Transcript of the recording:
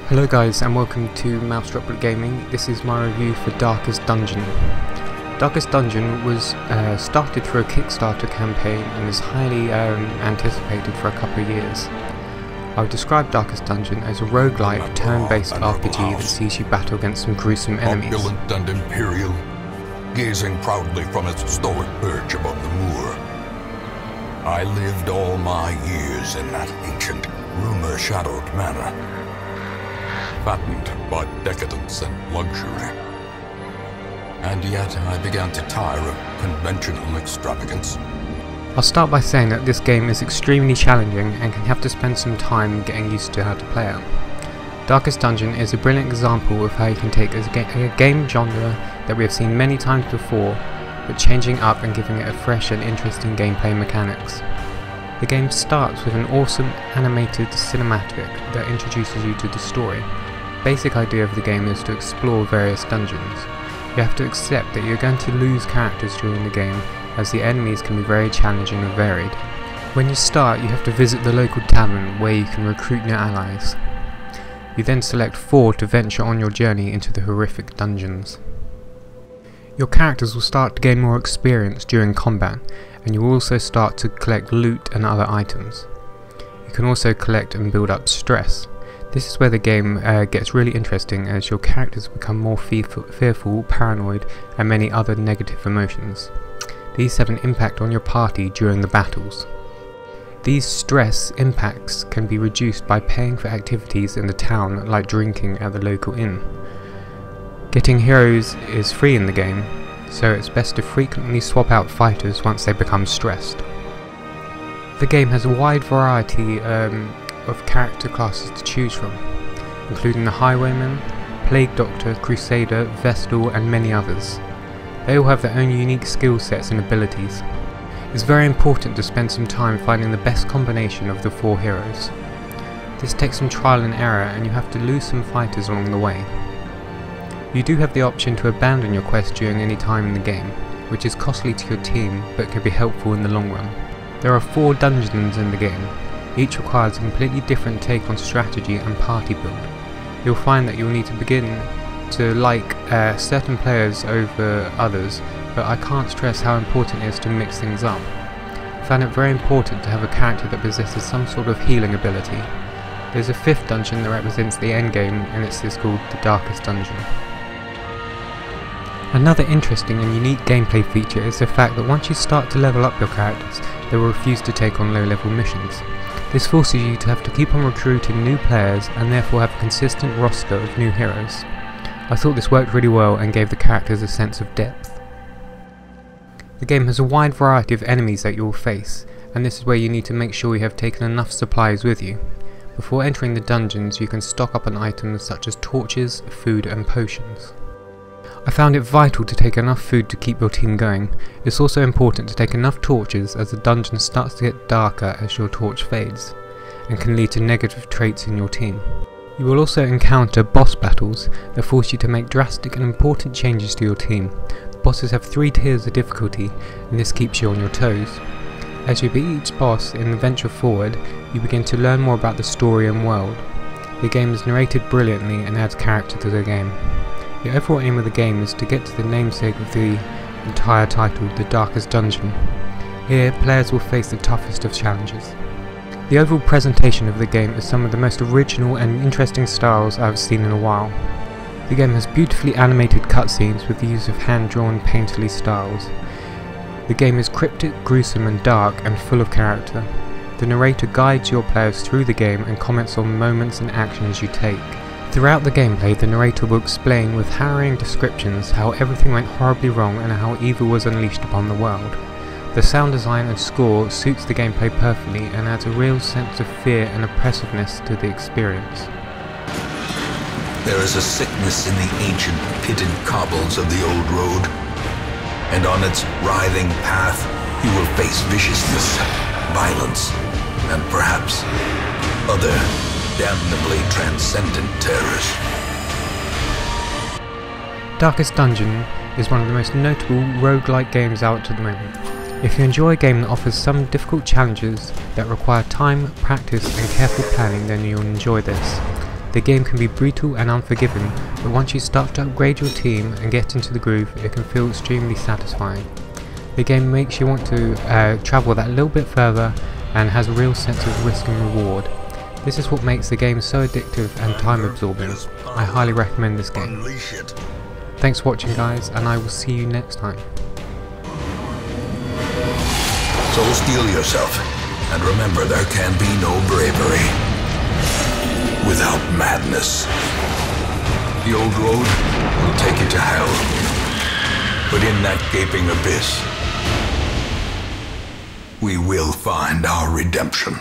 Hello guys and welcome to Mouse Droplet Gaming. This is my review for Darkest Dungeon. Darkest Dungeon was started through a Kickstarter campaign and is highly anticipated for a couple of years. I would describe Darkest Dungeon as a roguelike turn-based RPG that sees you battle against some gruesome enemies. Opulent and imperial, gazing proudly from its historic perch above the moor. I lived all my years in that ancient, rumor-shadowed manor, fattened by decadence and luxury. And yet I began to tire of conventional extravagance. I'll start by saying that this game is extremely challenging and can have to spend some time getting used to how to play it. Darkest Dungeon is a brilliant example of how you can take a game genre that we have seen many times before, but changing up and giving it a fresh and interesting gameplay mechanics. The game starts with an awesome animated cinematic that introduces you to the story. The basic idea of the game is to explore various dungeons. You have to accept that you're going to lose characters during the game, as the enemies can be very challenging and varied. When you start, you have to visit the local tavern where you can recruit new allies. You then select 4 to venture on your journey into the horrific dungeons. Your characters will start to gain more experience during combat, and you will also start to collect loot and other items. You can also collect and build up stress. This is where the game gets really interesting, as your characters become more fearful, paranoid, and many other negative emotions. These have an impact on your party during the battles. These stress impacts can be reduced by paying for activities in the town, like drinking at the local inn. Getting heroes is free in the game, so it's best to frequently swap out fighters once they become stressed. The game has a wide variety of character classes to choose from, including the Highwayman, Plague Doctor, Crusader, Vestal, and many others. They all have their own unique skill sets and abilities. It's very important to spend some time finding the best combination of the 4 heroes. This takes some trial and error, and you have to lose some fighters along the way. You do have the option to abandon your quest during any time in the game, which is costly to your team but can be helpful in the long run. There are 4 dungeons in the game. Each requires a completely different take on strategy and party build. You'll find that you'll need to begin to like certain players over others, but I can't stress how important it is to mix things up. I found it very important to have a character that possesses some sort of healing ability. There's a 5th dungeon that represents the endgame, and it's called the Darkest Dungeon. Another interesting and unique gameplay feature is the fact that once you start to level up your characters, they will refuse to take on low-level missions. This forces you to have to keep on recruiting new players and therefore have a consistent roster of new heroes. I thought this worked really well and gave the characters a sense of depth. The game has a wide variety of enemies that you will face, and this is where you need to make sure you have taken enough supplies with you. Before entering the dungeons, you can stock up on items such as torches, food, and potions. I found it vital to take enough food to keep your team going. It's also important to take enough torches, as the dungeon starts to get darker as your torch fades, and can lead to negative traits in your team. You will also encounter boss battles that force you to make drastic and important changes to your team. The bosses have 3 tiers of difficulty, and this keeps you on your toes. As you beat each boss in the venture forward, you begin to learn more about the story and world. The game is narrated brilliantly and adds character to the game. The overall aim of the game is to get to the namesake of the entire title, the Darkest Dungeon. Here, players will face the toughest of challenges. The overall presentation of the game is some of the most original and interesting styles I've seen in a while. The game has beautifully animated cutscenes with the use of hand-drawn, painterly styles. The game is cryptic, gruesome and dark, and full of character. The narrator guides your players through the game and comments on moments and actions you take. Throughout the gameplay, the narrator will explain with harrowing descriptions how everything went horribly wrong and how evil was unleashed upon the world. The sound design and score suits the gameplay perfectly and adds a real sense of fear and oppressiveness to the experience. There is a sickness in the ancient pitted cobbles of the old road, and on its writhing path you will face viciousness, violence, and perhaps other damnably transcendent terrors. Darkest Dungeon is one of the most notable roguelike games out at the moment. If you enjoy a game that offers some difficult challenges that require time, practice and careful planning, then you'll enjoy this. The game can be brutal and unforgiving, but once you start to upgrade your team and get into the groove, it can feel extremely satisfying. The game makes you want to travel that little bit further and has a real sense of risk and reward. This is what makes the game so addictive and time absorbing. I highly recommend this game. Thanks for watching guys, and I will see you next time. So steel yourself, and remember there can be no bravery without madness. The old road will take you to hell, but in that gaping abyss, we will find our redemption.